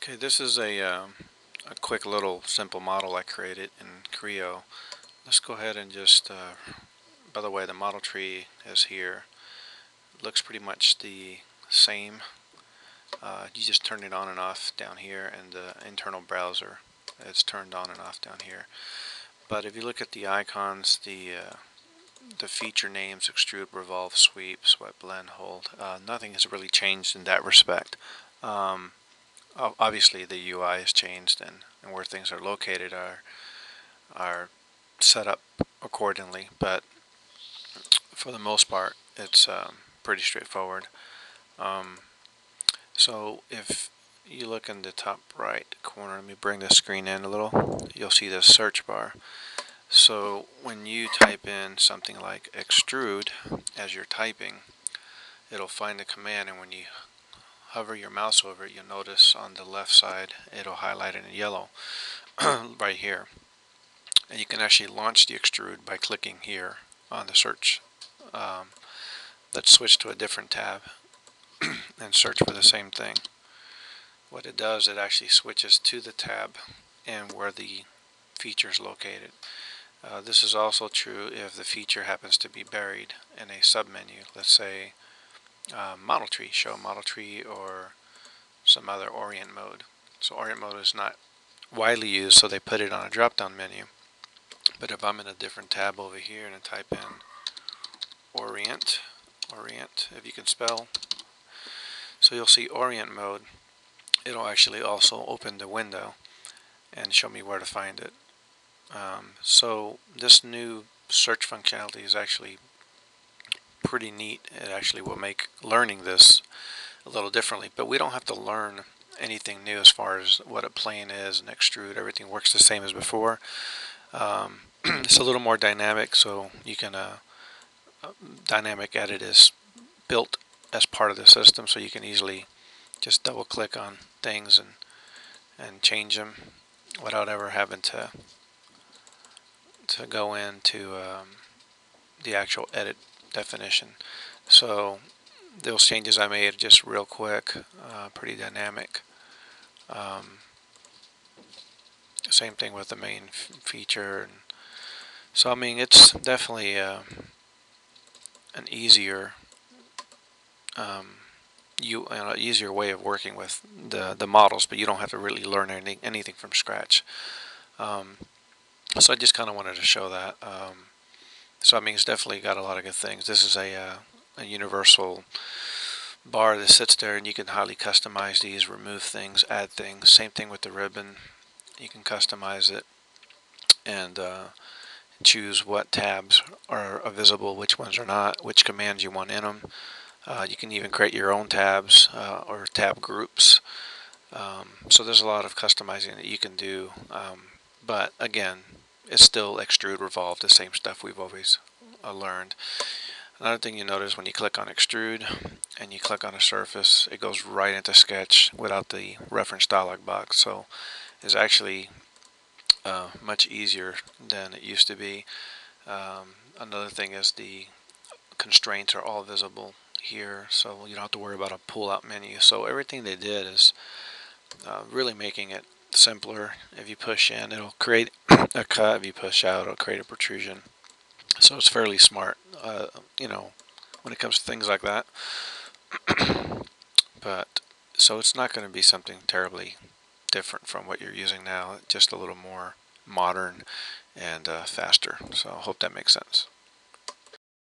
Okay, this is a quick little simple model I created in Creo. Let's go ahead and just, by the way, the model tree is here. It looks pretty much the same. You just turn it on and off down here, and the internal browser, it's turned on and off down here. But if you look at the icons, the feature names, extrude, revolve, sweep, sweat, blend, hold, nothing has really changed in that respect. Obviously the UI has changed, and where things are located are set up accordingly, but for the most part it's pretty straightforward. So if you look in the top right corner, let me bring the screen in a little, you'll see this search bar. So when you type in something like extrude as you're typing, it'll find the command, and when you hover your mouse over it, you'll notice on the left side it'll highlight it in yellow right here. And you can actually launch the extrude by clicking here on the search. Let's switch to a different tab and search for the same thing. What it does, it actually switches to the tab and where the feature is located. This is also true if the feature happens to be buried in a submenu. Let's say model tree, show model tree, or some other Orient Mode. So Orient Mode is not widely used, so they put it on a drop-down menu. But if I'm in a different tab over here and I type in Orient, if you can spell, so you'll see Orient Mode, it'll actually also open the window and show me where to find it. So this new search functionality is actually pretty neat. It actually will make learning this a little differently, but we don't have to learn anything new as far as what a plane is and extrude. Everything works the same as before. It's a little more dynamic, so you can dynamic edit is built as part of the system, so you can easily just double click on things and change them without ever having to go into the actual edit definition. So those changes I made just real quick, pretty dynamic. Same thing with the main feature. And so I mean, it's definitely an easier easier way of working with the models, but you don't have to really learn anything from scratch. So I just kind of wanted to show that. So I mean, it's definitely got a lot of good things. This is a universal bar that sits there, and you can highly customize these, remove things, add things. Same thing with the ribbon. You can customize it and choose what tabs are visible, which ones are not, which commands you want in them. You can even create your own tabs or tab groups. So there's a lot of customizing that you can do. But again, it's still extrude, revolve, the same stuff we've always learned. Another thing you notice when you click on extrude and you click on a surface, it goes right into Sketch without the reference dialog box. So it's actually much easier than it used to be. Another thing is the constraints are all visible here, so you don't have to worry about a pull-out menu. So everything they did is really making it simpler. If you push in, it'll create a cut. If you push out, it'll create a protrusion. So it's fairly smart, when it comes to things like that. But so it's not going to be something terribly different from what you're using now, just a little more modern and faster. So I hope that makes sense.